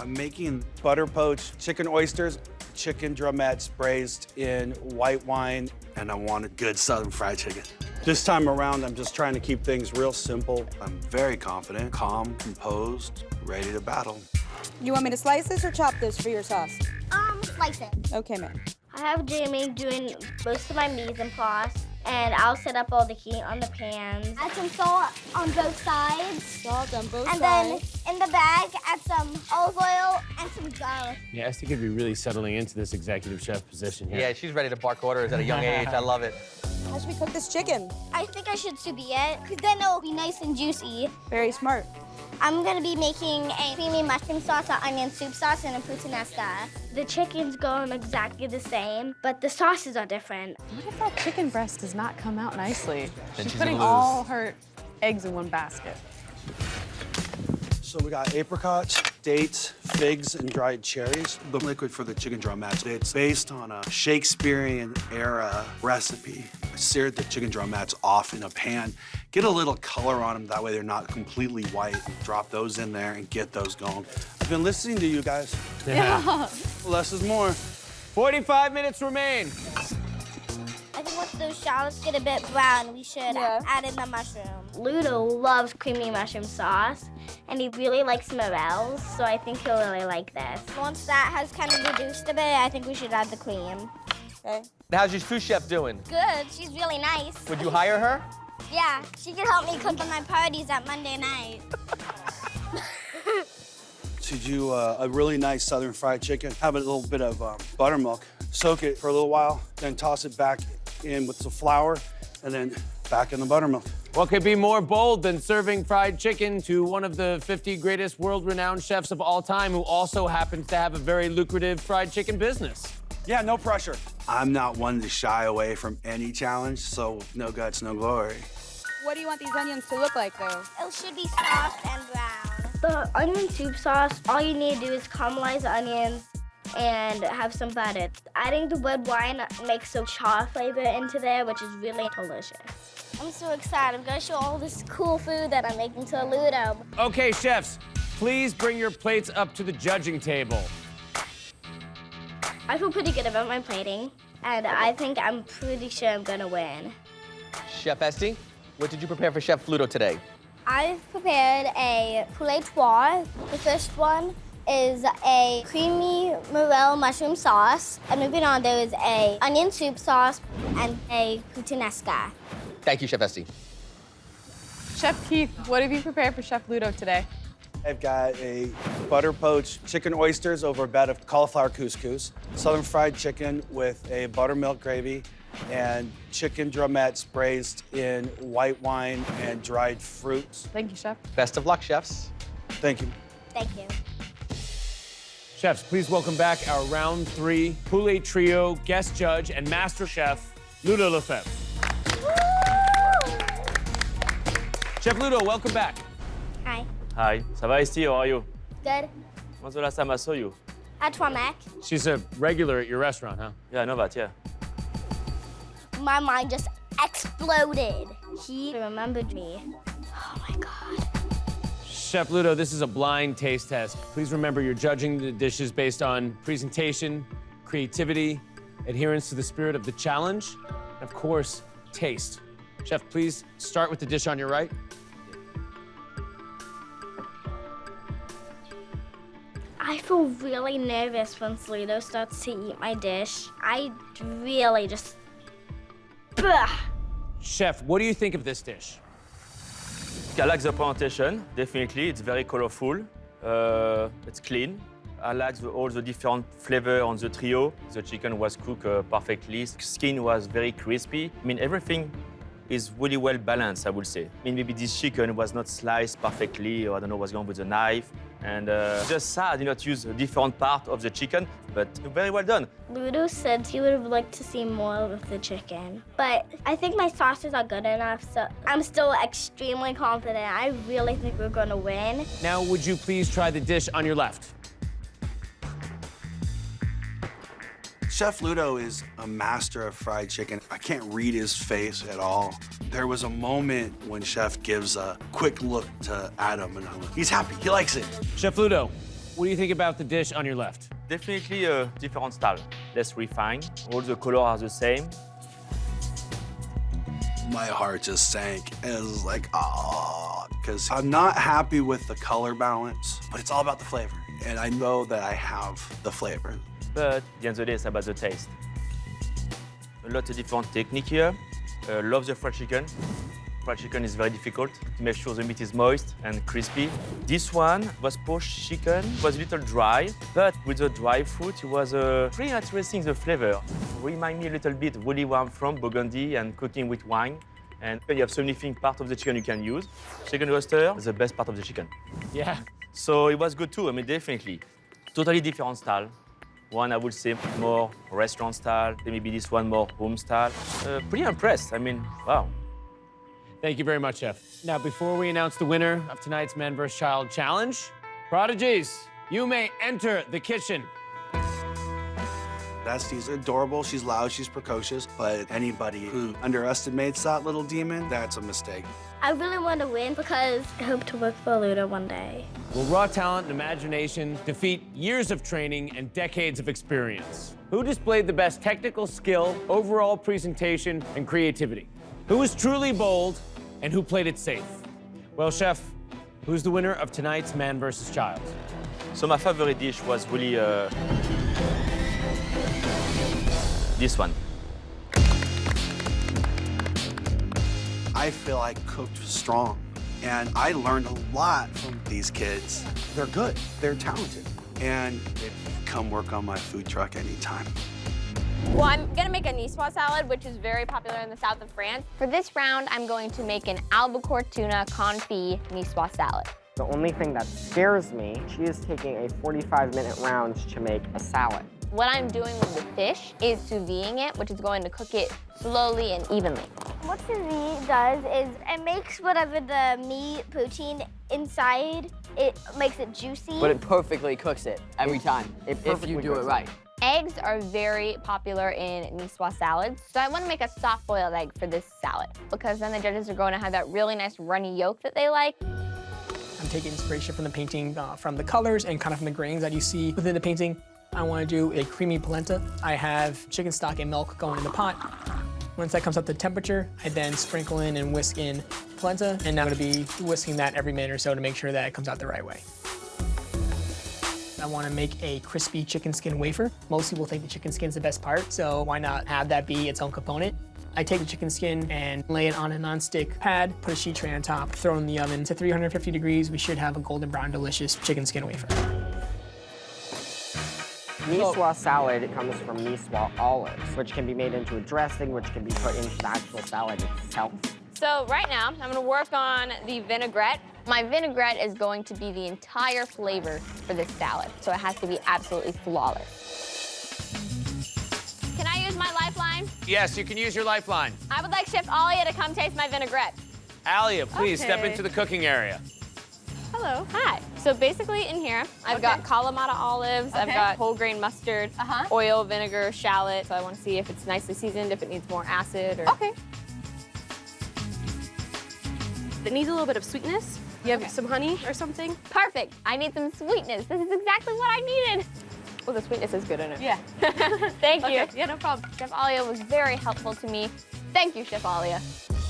I'm making butter poached chicken oysters, chicken drumettes braised in white wine, and I wanted good Southern fried chicken. This time around, I'm just trying to keep things real simple. I'm very confident, calm, composed, ready to battle. You want me to slice this or chop this for your sauce? Slice it. Okay, ma'am. I have Jamie doing most of my mise en place, and I'll set up all the heat on the pans. Add some salt on both sides. Salt on both and sides. then in the bag, add some olive oil and some garlic. Yeah, Esty could be really settling into this executive chef position here. Yeah, she's ready to bark orders at a young age. I love it. How should we cook this chicken? I think I should sous vide it, because then it'll be nice and juicy. Very smart. I'm gonna be making a creamy mushroom sauce, an onion soup sauce, and a puttanesca. The chicken's going exactly the same, but the sauces are different. What if that chicken breast does not come out nicely? Then She's she's putting gonna lose. all her eggs in one basket. So we got apricots, dates, figs, and dried cherries. The liquid for the chicken drumettes, it's based on a Shakespearean era recipe. I seared the chicken drumettes off in a pan, get a little color on them, that way they're not completely white. Drop those in there and get those going. I've been listening to you guys. Yeah. Less is more. 45 minutes remain. I think once those shallots get a bit brown, we should add in the mushroom. Ludo loves creamy mushroom sauce, and he really likes morels, so I think he'll really like this. Once that has kind of reduced a bit, I think we should add the cream. Okay. How's your sous chef doing? Good, she's really nice. Would you hire her? Yeah, she can help me cook on my parties at Monday night. To do a really nice Southern fried chicken, have a little bit of buttermilk, soak it for a little while, then toss it back in with some flour, and then back in the buttermilk. What could be more bold than serving fried chicken to one of the 50 greatest world-renowned chefs of all time who also happens to have a very lucrative fried chicken business? Yeah, no pressure. I'm not one to shy away from any challenge, so no guts, no glory. What do you want these onions to look like, though? It should be soft and brown. The onion soup sauce, all you need to do is caramelize the onions and have some butter. Adding the red wine makes a char flavor into there, which is really delicious. I'm so excited. I'm gonna show all this cool food that I'm making to Ludo. Okay, chefs, please bring your plates up to the judging table. I feel pretty good about my plating, and I'm pretty sure I'm gonna win. Chef Esty, what did you prepare for Chef Ludo today? I've prepared a poulet trois. The first one is a creamy morel mushroom sauce. And moving on, there is a onion soup sauce and a puttanesca. Thank you, Chef Esty. Chef Keith, what have you prepared for Chef Ludo today? I've got a butter poached chicken oysters over a bed of cauliflower couscous, Southern fried chicken with a buttermilk gravy, and chicken drumettes braised in white wine and dried fruits. Thank you, Chef. Best of luck, chefs. Thank you. Thank you. Chefs, please welcome back our round 3 Poulet Trio guest judge and master chef, Ludo Lefebvre. Chef Ludo, welcome back. Hi. Hi, ça va Esty? How are you? Good. When's the last time I saw you? At Twamek. She's a regular at your restaurant, huh? Yeah, I know that, yeah. My mind just exploded. He remembered me. Oh my God. Chef Ludo, this is a blind taste test. Please remember you're judging the dishes based on presentation, creativity, adherence to the spirit of the challenge, and of course, taste. Chef, please start with the dish on your right. I feel really nervous when Ludo starts to eat my dish. I really just... Chef, what do you think of this dish? I like the presentation, definitely. It's very colorful. It's clean. I like all the different flavor on the trio. The chicken was cooked perfectly. Skin was very crispy. I mean, everything is really well balanced, I would say. I mean, maybe this chicken was not sliced perfectly, or I don't know what's going on with the knife. And just sad, you know, to use a different part of the chicken, but very well done. Ludo said he would have liked to see more of the chicken. But I think my sauces are good enough, so I'm still extremely confident. I really think we're gonna win. Now, would you please try the dish on your left? Chef Ludo is a master of fried chicken. I can't read his face at all. There was a moment when Chef gives a quick look to Adam, and I'm like, he's happy, he likes it. Chef Ludo, What do you think about the dish on your left? Definitely a different style, less refined. All the colors are the same. My heart just sank. It was like, oh, because I'm not happy with the color balance, but it's all about the flavor. And I know that I have the flavor. But at the end of the day, it's about the taste. A lot of different technique here. Love the fried chicken. Fried chicken is very difficult to make sure the meat is moist and crispy. This one was poached chicken. It was a little dry, but with the dry fruit, it was pretty interesting, the flavor. Remind me a little bit really where I'm from, Burgundy, and cooking with wine. And you have so many things, part of the chicken you can use. Chicken roaster is the best part of the chicken. Yeah. So it was good too, I mean, definitely. Totally different style. One, I would say, more restaurant style. Maybe this one more home style. Pretty impressed, I mean, wow. Thank you very much, Chef. Now, before we announce the winner of tonight's Man vs. Child Challenge, prodigies, you may enter the kitchen. Dusty's adorable, she's loud, she's precocious, but anybody who underestimates that little demon, that's a mistake. I really want to win because I hope to work for Ludo one day. Will raw talent and imagination defeat years of training and decades of experience? Who displayed the best technical skill, overall presentation, and creativity? Who was truly bold, and who played it safe? Well, Chef, who's the winner of tonight's Man vs. Child? So my favorite dish was really this one. I feel I cooked strong, and I learned a lot from these kids. They're good, they're talented, and they come work on my food truck anytime. Well, I'm gonna make a Niçoise salad, which is very popular in the south of France. For this round, I'm going to make an albacore tuna confit Niçoise salad. The only thing that scares me, she is taking a 45-minute round to make a salad. What I'm doing with the fish is sous videing it, which is going to cook it slowly and evenly. What sous vide does is it makes whatever the meat protein inside, it makes it juicy. But it perfectly cooks it every time, if you do it right. Eggs are very popular in Niçoise salads, so I want to make a soft-boiled egg for this salad because then the judges are going to have that really nice runny yolk that they like. I'm taking inspiration from the painting, from the colors and kind of from the grains that you see within the painting. I want to do a creamy polenta. I have chicken stock and milk going in the pot. Once that comes up to temperature, I then sprinkle in and whisk in polenta, and I'm going to be whisking that every minute or so to make sure that it comes out the right way. I want to make a crispy chicken skin wafer. Most people think the chicken skin is the best part, so why not have that be its own component? I take the chicken skin and lay it on a non-stick pad, put a sheet tray on top, throw it in the oven to 350 degrees. We should have a golden brown, delicious chicken skin wafer. Niçoise salad comes from Niçoise olives, which can be made into a dressing, which can be put into the actual salad itself. So right now, I'm going to work on the vinaigrette. My vinaigrette is going to be the entire flavor for this salad, so it has to be absolutely flawless. Can I use my lifeline? Yes, you can use your lifeline. I would like Chef Alia to come taste my vinaigrette. Alia, please step Okay. into the cooking area. Hello. Hi. So basically in here, I've got Kalamata olives, I've got whole grain mustard, oil, vinegar, shallot. So I want to see if it's nicely seasoned, if it needs more acid or... Okay. It needs a little bit of sweetness. You have some honey or something? Perfect. I need some sweetness. This is exactly what I needed. Well, the sweetness is good in it. Yeah. Thank you. Okay. Yeah, no problem. Chef Alia was very helpful to me. Thank you, Chef Alia.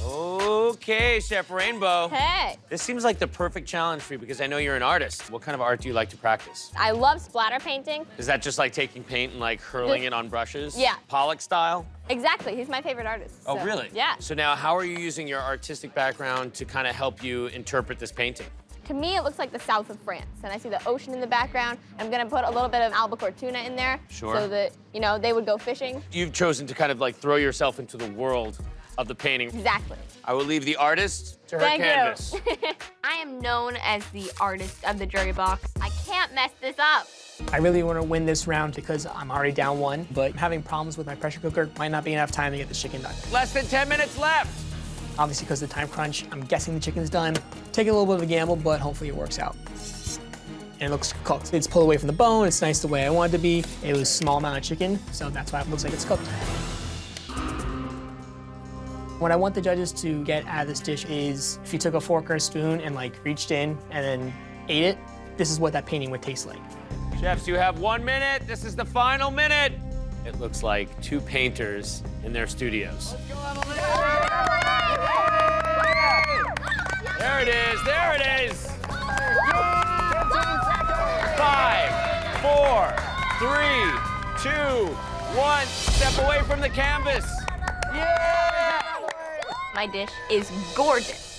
Okay, Chef Rainbow. Hey. This seems like the perfect challenge for you because I know you're an artist. What kind of art do you like to practice? I love splatter painting. Is that just like taking paint and like hurling it on brushes? Yeah. Pollock style? Exactly. He's my favorite artist. Oh, so, really? Yeah. So now how are you using your artistic background to kind of help you interpret this painting? To me, it looks like the south of France, and I see the ocean in the background. I'm gonna put a little bit of albacore tuna in there, Sure. so that they would go fishing. You've chosen to kind of like throw yourself into the world of the painting. Exactly. I will leave the artist to her Thank canvas. you. I am known as the artist of the jury box. I can't mess this up. I really want to win this round because I'm already down one, but having problems with my pressure cooker might not be enough time to get the chicken done. Less than 10 minutes left. Obviously, because of the time crunch, I'm guessing the chicken's done. Take a little bit of a gamble, but hopefully it works out. And it looks cooked. It's pulled away from the bone. It's nice the way I want it to be. It was a small amount of chicken, so that's why it looks like it's cooked. What I want the judges to get out of this dish is if you took a fork or a spoon and like reached in and then ate it, this is what that painting would taste like. Chefs, you have 1 minute. This is the final minute. It looks like two painters in their studios. Let's go, Emily! There it is, there it is. 5, 4, 3, 2, 1. Step away from the canvas. My dish is gorgeous.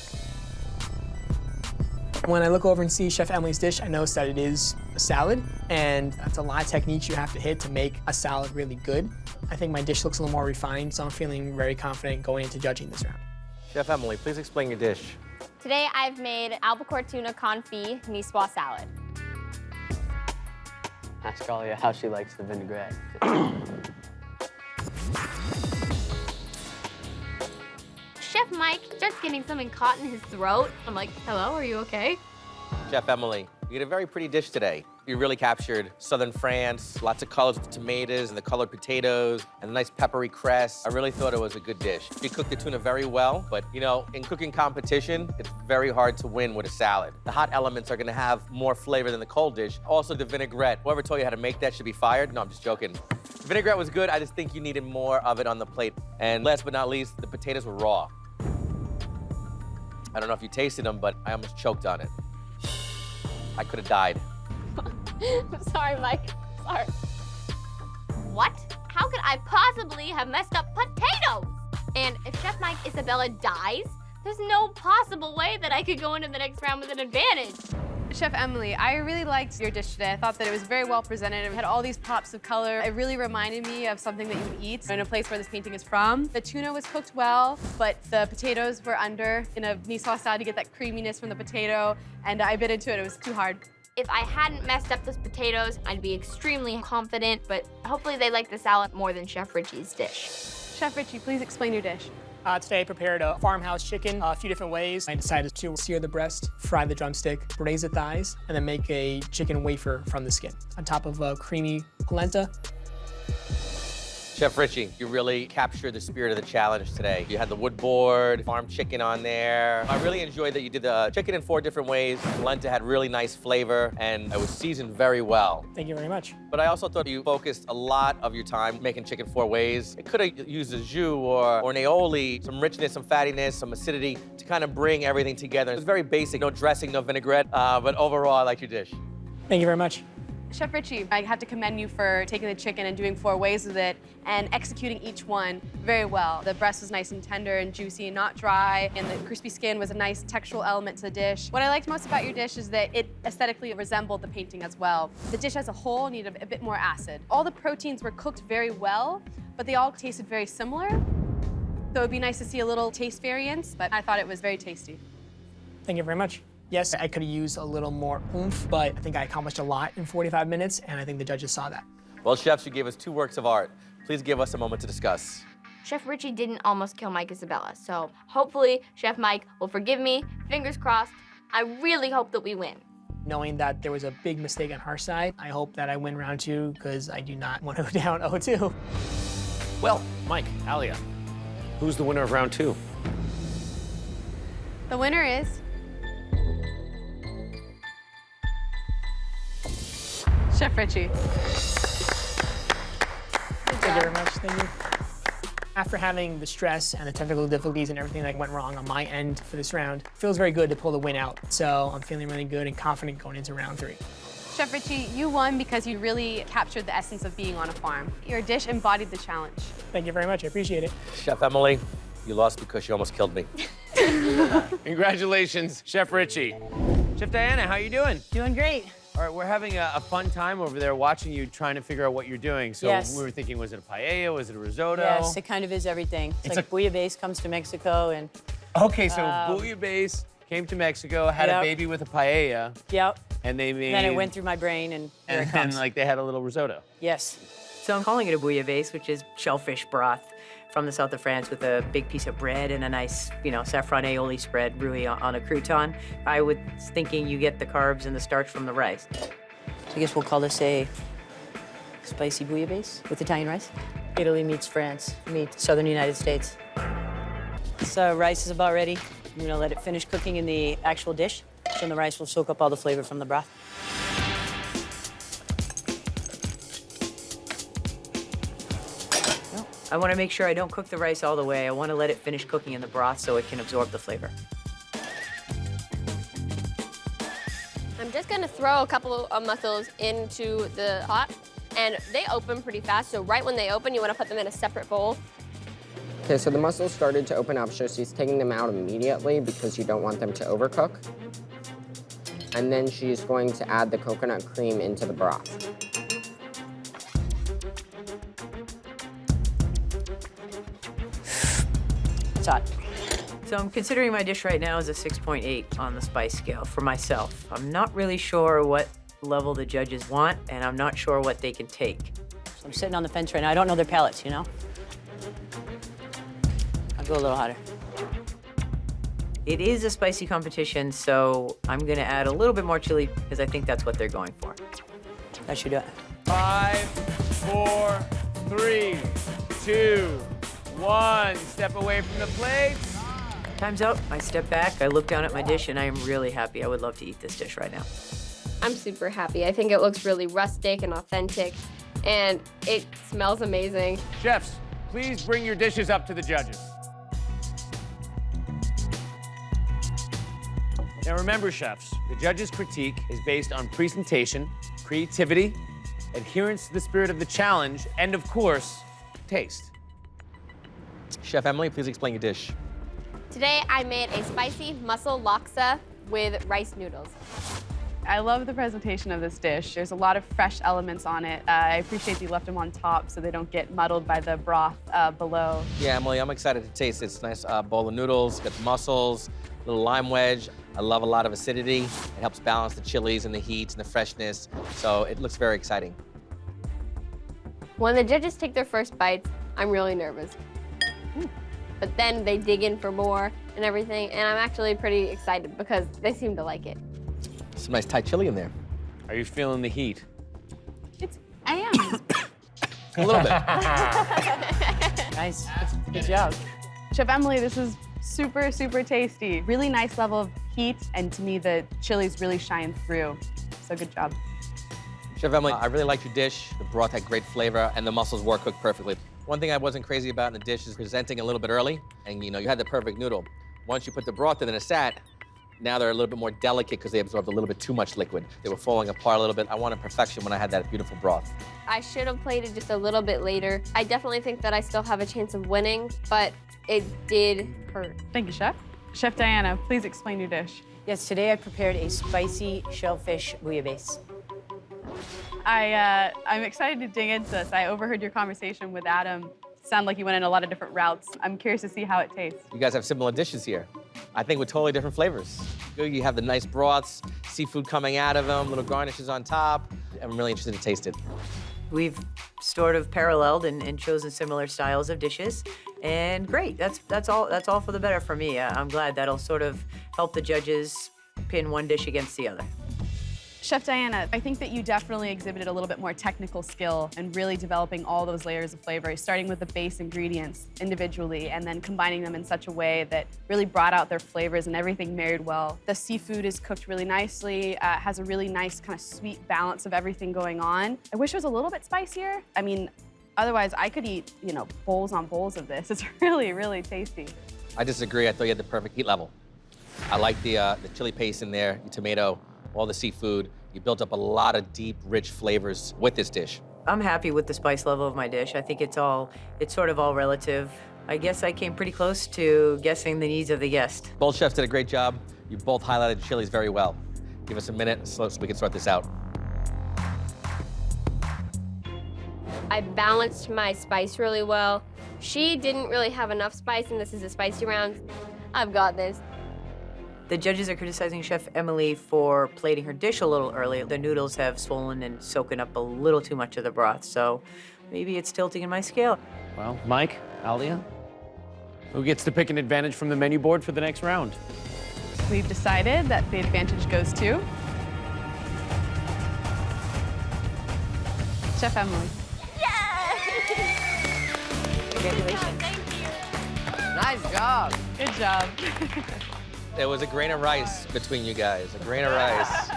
When I look over and see Chef Emily's dish, I notice that it is a salad, and that's a lot of techniques you have to hit to make a salad really good. I think my dish looks a little more refined, so I'm feeling very confident going into judging this round. Chef Emily, please explain your dish. Today I've made albacore tuna confit Niçoise salad. Ask Alia how she likes the vinaigrette. Chef Mike starts getting something caught in his throat. I'm like, hello, are you okay? Chef Emily, you had a very pretty dish today. You really captured southern France, lots of colors with tomatoes and the colored potatoes and a nice peppery cress. I really thought it was a good dish. You cooked the tuna very well, but you know, in cooking competition, it's very hard to win with a salad. The hot elements are gonna have more flavor than the cold dish. Also the vinaigrette. Whoever told you how to make that should be fired. No, I'm just joking. The vinaigrette was good. I just think you needed more of it on the plate. And last but not least, the potatoes were raw. I don't know if you tasted them, but I almost choked on it. I could have died. I'm sorry, Mike. Sorry. What? How could I possibly have messed up potatoes? And if Chef Mike Isabella dies, there's no possible way that I could go into the next round with an advantage. Chef Emily, I really liked your dish today. I thought that it was very well presented. It had all these pops of color. It really reminded me of something that you eat in a place where this painting is from. The tuna was cooked well, but the potatoes were under in a Niçoise salad to get that creaminess from the potato, and I bit into it. It was too hard. If I hadn't messed up those potatoes, I'd be extremely confident, but hopefully they like the salad more than Chef Richie's dish. Chef Richie, please explain your dish. Today I prepared a farmhouse chicken a few different ways. I decided to sear the breast, fry the drumstick, braise the thighs, and then make a chicken wafer from the skin on top of a creamy polenta. Chef Richie, you really captured the spirit of the challenge today. You had the wood board, farm chicken on there. I really enjoyed that you did the chicken in 4 different ways. Polenta had really nice flavor, and it was seasoned very well. Thank you very much. But I also thought you focused a lot of your time making chicken 4 ways. It could have used a jus or an aioli, some richness, some fattiness, some acidity to kind of bring everything together. It was very basic, no dressing, no vinaigrette, but overall, I like your dish. Thank you very much. Chef Richie, I have to commend you for taking the chicken and doing 4 ways with it and executing each one very well. The breast was nice and tender and juicy and not dry, and the crispy skin was a nice textural element to the dish. What I liked most about your dish is that it aesthetically resembled the painting as well. The dish as a whole needed a bit more acid. All the proteins were cooked very well, but they all tasted very similar. So it'd be nice to see a little taste variance, but I thought it was very tasty. Thank you very much. Yes, I could have used a little more oomph, but I think I accomplished a lot in 45 minutes, and I think the judges saw that. Well, chefs, you gave us 2 works of art. Please give us a moment to discuss. Chef Richie didn't almost kill Mike Isabella, so hopefully Chef Mike will forgive me. Fingers crossed. I really hope that we win. Knowing that there was a big mistake on her side, I hope that I win round 2 because I do not want to go down 0-2. Well, Mike, Alia, who's the winner of round 2? The winner is Chef Richie. Thank you very much, thank you. After having the stress and the technical difficulties and everything that went wrong on my end for this round, it feels very good to pull the win out. So I'm feeling really good and confident going into round 3. Chef Richie, you won because you really captured the essence of being on a farm. Your dish embodied the challenge. Thank you very much, I appreciate it. Chef Emily, you lost because you almost killed me. Congratulations, Chef Richie. Chef Diana, how you doing? Doing great. All right, we're having a fun time over there watching you trying to figure out what you're doing. So Yes. we were thinking, was it a paella? Was it a risotto? Yes, it kind of is everything. It's like Bouillabaisse comes to Mexico and... Okay, so Bouillabaisse came to Mexico, had a Yep. baby with a paella. Yep. And they made... Then it went through my brain and here it then comes. like they had a little risotto. Yes. So I'm calling it a Bouillabaisse, which is shellfish broth from the south of France with a big piece of bread and a nice, saffron aioli spread, really on a crouton. I was thinking you get the carbs and the starch from the rice. So I guess we'll call this a spicy Bouillabaisse with Italian rice. Italy meets France, meets southern United States. So rice is about ready. I'm gonna let it finish cooking in the actual dish. Then the rice will soak up all the flavor from the broth. I want to make sure I don't cook the rice all the way. I want to let it finish cooking in the broth so it can absorb the flavor. I'm just gonna throw a couple of mussels into the pot, and they open pretty fast, so right when they open, you wanna put them in a separate bowl. Okay, so the mussels started to open up, so she's taking them out immediately because you don't want them to overcook. And then she's going to add the coconut cream into the broth. It's hot. So I'm considering my dish right now as a 6.8 on the spice scale for myself. I'm not really sure what level the judges want, and I'm not sure what they can take. So I'm sitting on the fence right now. I don't know their palates, you know? I'll go a little hotter. It is a spicy competition, so I'm gonna add a little bit more chili because I think that's what they're going for. That should do it. 5, 4, 3, 2, 1. Step away from the plate. Time's up. I step back, I look down at my dish, and I am really happy. I would love to eat this dish right now. I'm super happy. I think it looks really rustic and authentic, and it smells amazing. Chefs, please bring your dishes up to the judges. Now remember, chefs, the judges' critique is based on presentation, creativity, adherence to the spirit of the challenge, and of course, taste. Chef Emily, please explain your dish. Today, I made a spicy mussel laksa with rice noodles. I love the presentation of this dish. There's a lot of fresh elements on it. I appreciate that you left them on top so they don't get muddled by the broth below. Yeah, Emily, I'm excited to taste this nice bowl of noodles. Got the mussels, little lime wedge. I love a lot of acidity. It helps balance the chilies and the heat and the freshness. So it looks very exciting. When the judges take their first bites, I'm really nervous. But then they dig in for more and everything, and I'm actually pretty excited because they seem to like it. Some nice Thai chili in there. Are you feeling the heat? I am. A little bit. Nice. Good job. Chef Emily, this is super, super tasty. Really nice level of heat, and to me, the chilies really shine through. So good job. Chef Emily, I really liked your dish. The broth had great flavor, and the mussels were cooked perfectly. One thing I wasn't crazy about in the dish is presenting a little bit early, and you had the perfect noodle. Once you put the broth in and it sat, now they're a little bit more delicate because they absorbed a little bit too much liquid. They were falling apart a little bit. I wanted perfection when I had that beautiful broth. I should have played it just a little bit later. I definitely think that I still have a chance of winning, but it did hurt. Thank you, Chef. Chef Diana, please explain your dish. Yes, today I prepared a spicy shellfish bouillabaisse. I'm excited to dig into this. I overheard your conversation with Adam. Sound like you went in a lot of different routes. I'm curious to see how it tastes. You guys have similar dishes here. I think with totally different flavors. You have the nice broths, seafood coming out of them, little garnishes on top. I'm really interested to taste it. We've sort of paralleled and chosen similar styles of dishes, and great. That's all for the better for me. I'm glad that'll sort of help the judges pin one dish against the other. Chef Diana, I think that you definitely exhibited a little bit more technical skill and really developing all those layers of flavor, starting with the base ingredients individually and then combining them in such a way that really brought out their flavors and everything married well. The seafood is cooked really nicely, has a really nice kind of sweet balance of everything going on. I wish it was a little bit spicier. I mean, otherwise I could eat, bowls on bowls of this. It's really, really tasty. I disagree. I thought you had the perfect heat level. I like the chili paste in there, the tomato, all the seafood. You built up a lot of deep, rich flavors with this dish. I'm happy with the spice level of my dish. I think it's sort of all relative. I guess I came pretty close to guessing the needs of the guest. Both chefs did a great job. You both highlighted chilies very well. Give us a minute so we can sort this out. I balanced my spice really well. She didn't really have enough spice, and this is a spicy round. I've got this. The judges are criticizing Chef Emily for plating her dish a little early. The noodles have swollen and soaking up a little too much of the broth, so maybe it's tilting in my scale. Well, Mike, Alia, who gets to pick an advantage from the menu board for the next round? We've decided that the advantage goes to Chef Emily. Congratulations. Thank you. Nice job. Good job. There was a grain of rice between you guys, a grain of rice.